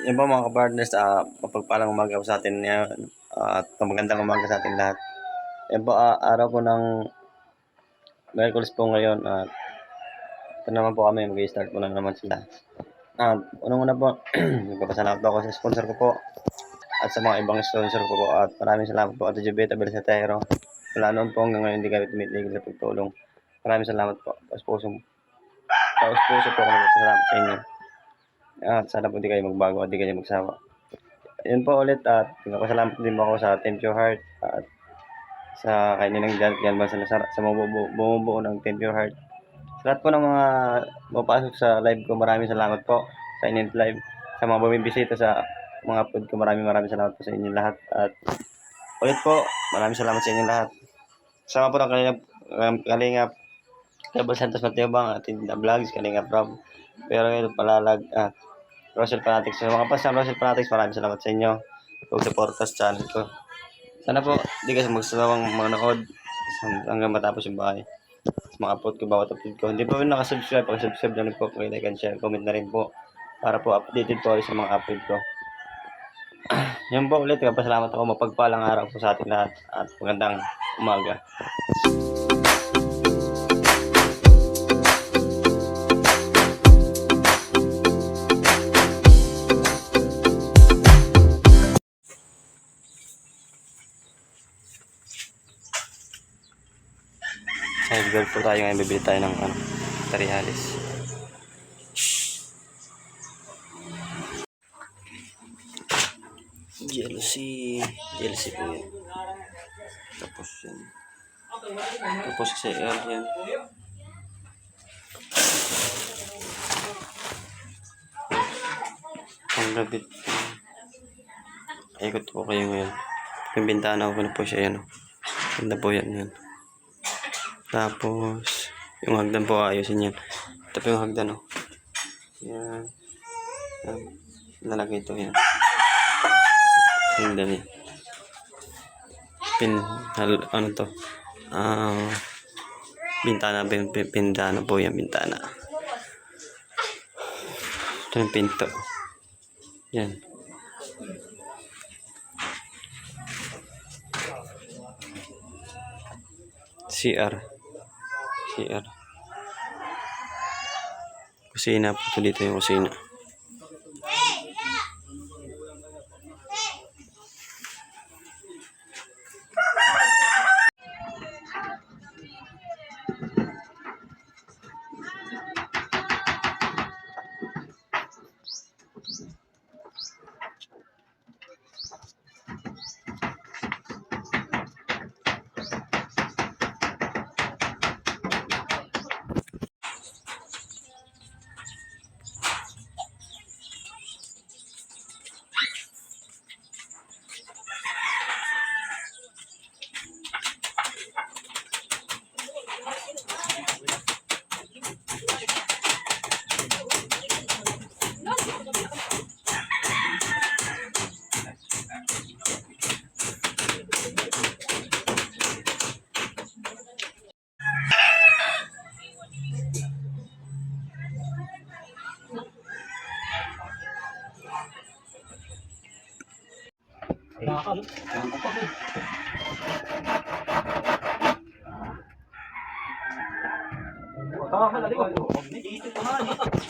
Yun po mga kapartners, mapagpalang umaga po sa atin ngayon at magandang umaga sa atin lahat. Yan po, araw po ng Miyerkules po ngayon at ito naman po kami, mag-i-start po na naman sila. Unang-una po, nagpapasalamat po ako sa sponsor ko po at sa mga ibang sponsor ko po at maraming salamat po at Jubeta Bersatero. Wala noon po hanggang ngayon hindi kami tumitigil sa pagtulong. Maraming salamat po. Taos-puso po ako nagpapasalamat sa inyo. At sana po di kayo magbago at di kayo magsawa. Yun po ulit at nagpapasalamat din po ako sa Thank Your Heart at sa kanilang Jan Salazar sa bumubuo ng Thank Your Heart. Sa lahat po ng mga mapasok sa live ko, maraming salamat po sa inyong live. Sa mga bumibisita sa mga upload ko, maraming salamat po sa inyong lahat. At ulit po, maraming salamat sa inyong lahat. Sama po ng Kalingap Kabal Santos Matibang at Tinda Vlogs, Kalingap Rob, pero ito palalag at Rosel Fanatics. Sa mga pasang Rosel Fanatics, maraming salamat sa inyo. Pag-support sa channel ko. Sana po, di kayo magsasawang manood hanggang matapos yung bahay. Sa mga upload ko, bawat upload ko. Hindi pa rin nakasubscribe, pag-subscribe na rin po, like and share, comment na rin po para po updated po sa mga upload ko. Yan po ulit, kapasalamat ako, mapagpalang araw po sa ating lahat at magandang umaga. Girl po tayo ngayon, bibili tayo ng Tarihalis. Jealousy po yan. Tapos yan. Tapos kasi yan. Ang rabit. Ikot po kayo ngayon. Yung bintana ko na po siya yan. Ganda po yan. Tapos yung hagdan po ayusin yan. Ito po yung hagdan yan. Lalagay ito yan. Hagdan yan. Ano to? Bintana po yan, bintana. Ito yung pinto. Yan. CR. Kusina po ito, dito yung kusina. Ano pa yan? Gagawin pagdan.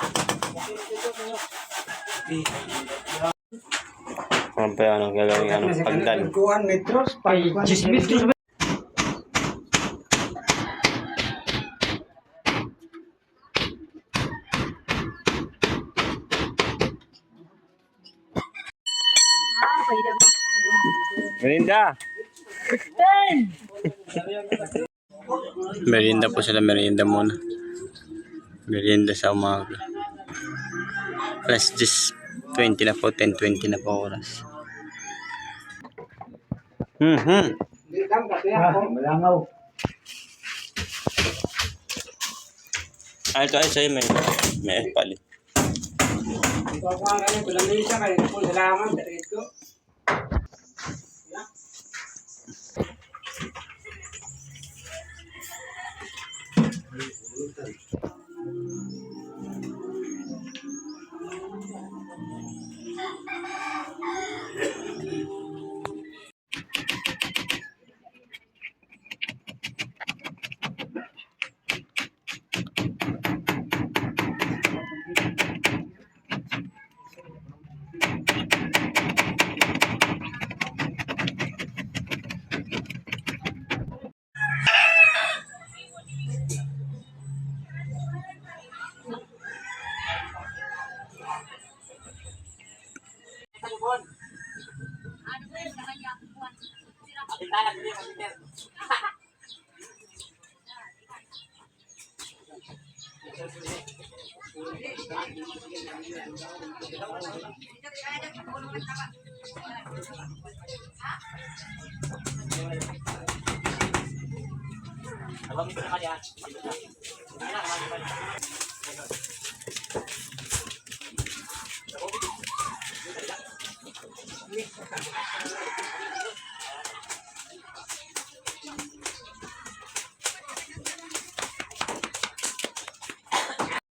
Merinda! Merienda po sila, merienda muna. Merienda sa umaga. Plus 10:20 na po, 10:20 na po oras. Malangaw. Ito ay sa'yo may palit. Ito ako nga ganyan, tulang nisa kayo po salamat, dito.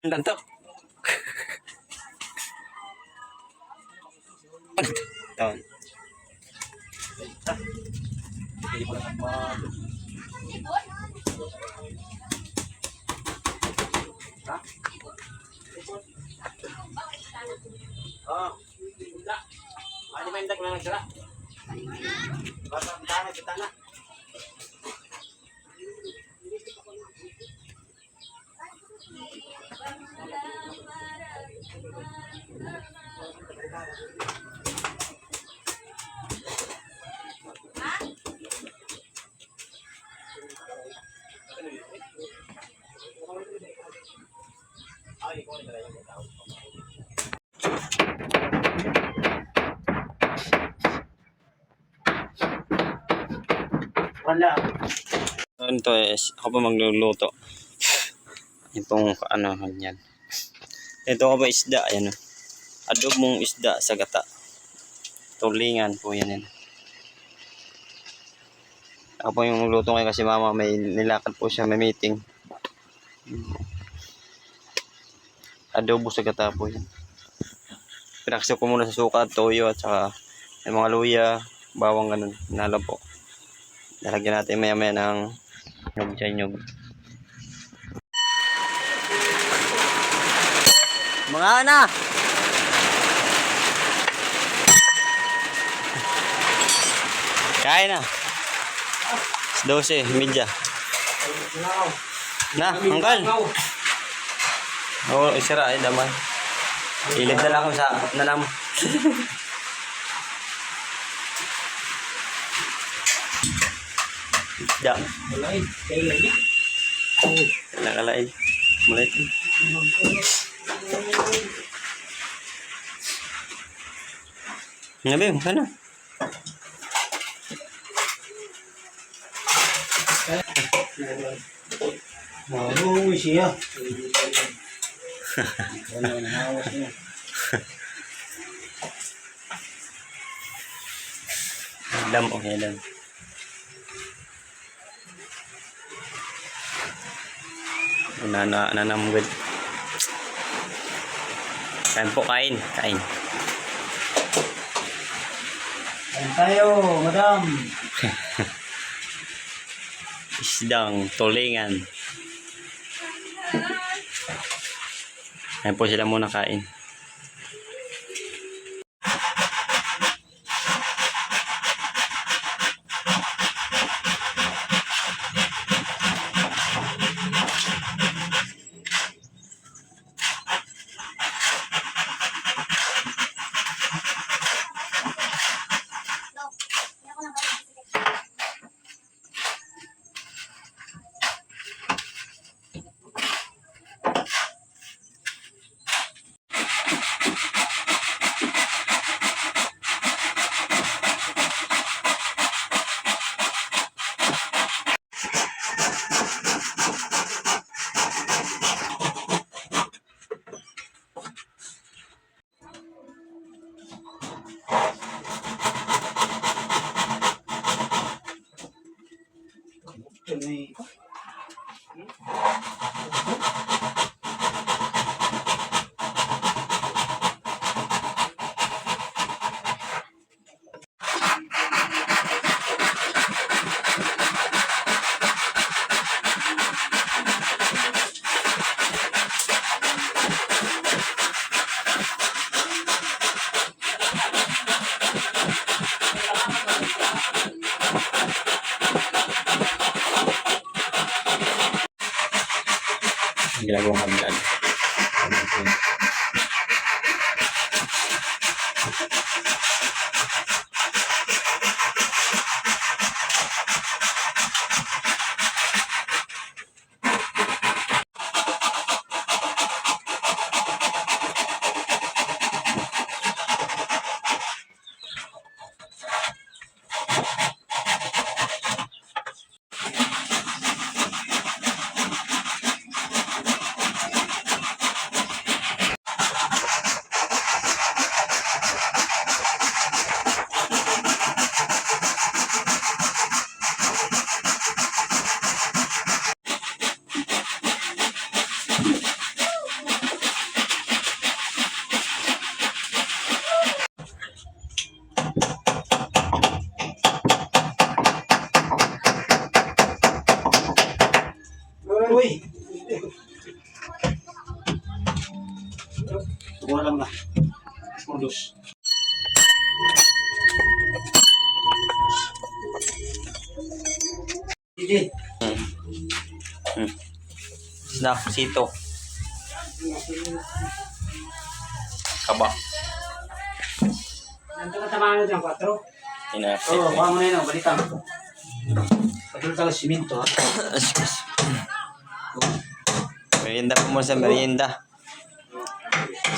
Ganto. Down. Oh. Ano ba yung dag na nagsara? Basta bitana, bitana. Wala. Ito is ako pa magluluto. Itong ano yan. Ito ko ba isda, ayan o. Adobong isda sa gata. Tulingan po yan. Ako po yung magluto ngayon kasi mama may nilakad po siya, may meeting. Adobo sa gata po yan. Pinaksip ko muna sa suka, toyo at saka may mga luya, bawang ganun. Nalo po. Lalagyan natin maya maya ng nyug sa nyug. Mga ana! Kain na. 12, media. Na, angkal. Oo, isira ay damay. Ilid na lang ako sa nanam. Ya. Wala eh. Kaya lagi. Nakalain. Mulit. Ngabi, ano? Oo, siya. Wala na hawas niya. Dam, okay lang. Nanamgod. Kain po, kain. Kain. Kain tayo, madam. Isdang, tulingan. Kain po sila muna kain. May Ginagawang hagdan. Uy! Tuwa lang na. Modus. Sige. Snack, sito. Kaba. Nanto ka tamaan dyan, 4? Inapit. Oo, kuha mo na yun, balitan. Patuloy tayo siminto, ha? Merienda po muna sa merienda.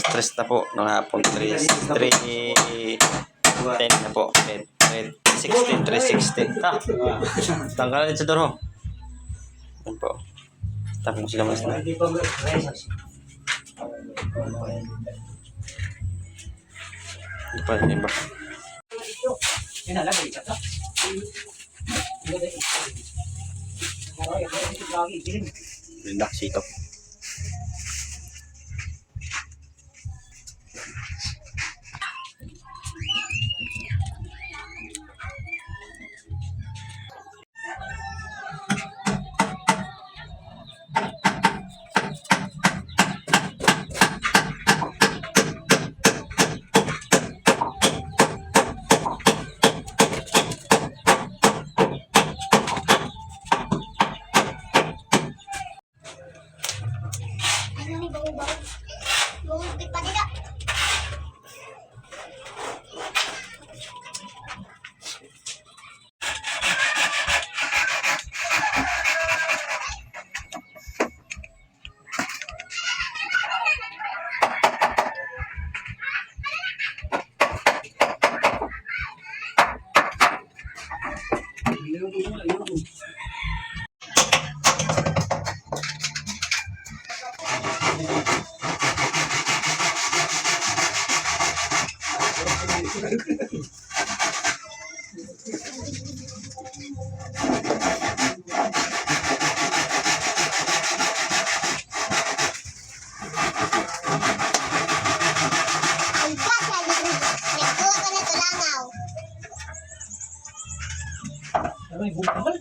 Stress na po ng hapon. 3:10 na po. 3:16. Tanggalan sa duro. Yan po. Tapos sila mas na. Hindi pa ba? Hindi ba? Kinalagay ka ta. Relax ito. Ano ni bau-bau? Bau di pa tidak. Ang basa ni nagkuha ka na tulangaw. Ay, bukal.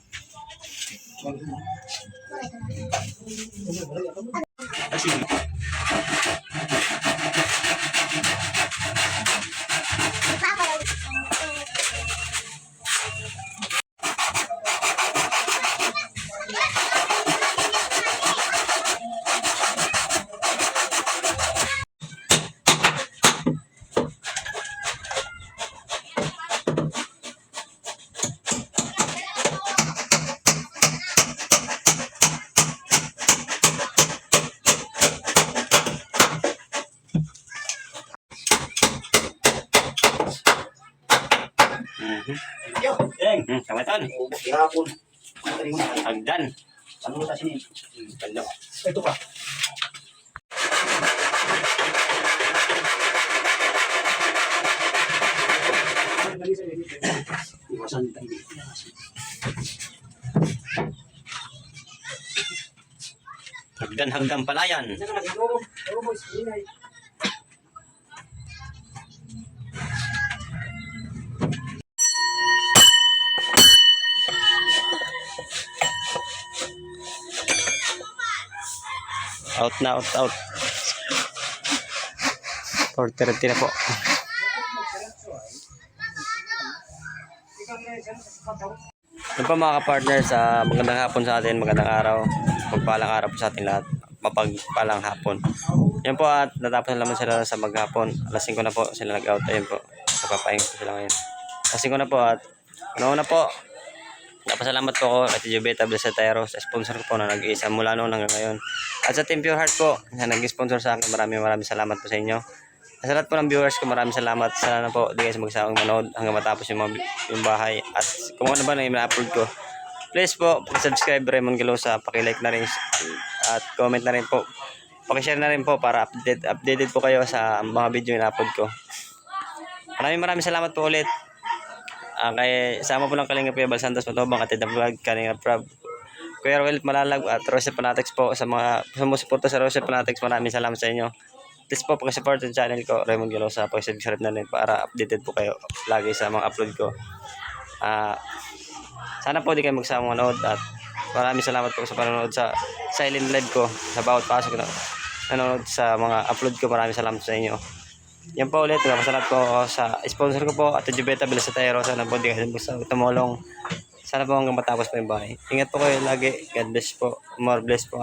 Yo, deng. Kamatan. Hapon. Hagdan. Ano ta sini? Kanya. Ito pa. Iwasan tayo. Hagdan palayan. Out na, out. 4:30 na po. Yun po mga ka-partners, magandang hapon sa atin, magandang araw. Magpalang araw po sa atin lahat. Mapagpalang hapon. Yan po at natapos na naman sila sa maghapon. Alas 5 na po sila nag-out. Ayun po. Napapahinga po sila ngayon. Alas 5 na po at una po. Napasalamat po ako at Jubeta Blesatero sa sponsor ko po na nag-iisa mula noon hanggang ngayon. At sa Team Pure Heart po na nag-sponsor sa akin, maraming salamat po sa inyo. Sa lahat po ng viewers ko, maraming salamat. Sana po di guys magsawang manood hanggang matapos yung bahay. At kung ano ba na yung upload ko, please po, subscribe Raymond Gelosa, paki-like na rin at comment na rin po. Paki-share na rin po para updated po kayo sa mga video na upload ko. Maraming salamat po ulit. Kay sama po ng Kalinga Kuya Bal Santos Matobang at The Vlog, Kalinga Prab, Kuya Roel Malalag at Rosel Panatex po sa mga sumusuporta sa Rosel Panatex. Maraming salamat sa inyo. Please po, pag-support yung channel ko, Raymond Gelosa, pag-subscribe na rin para updated po kayo lagi sa mga upload ko. Sana po di kayo magsama manood at maraming salamat po sa panonood sa silent live ko, sa bawat pasok na nanonood sa mga upload ko. Maraming salamat sa inyo. Yan po ulit, salamat po ako sa sponsor ko po at Jubeta Blesatero. Sana po di kayo tumulong. Sana po hanggang matapos po yung bahay. Ingat po kayo lagi. God bless po. More bless po.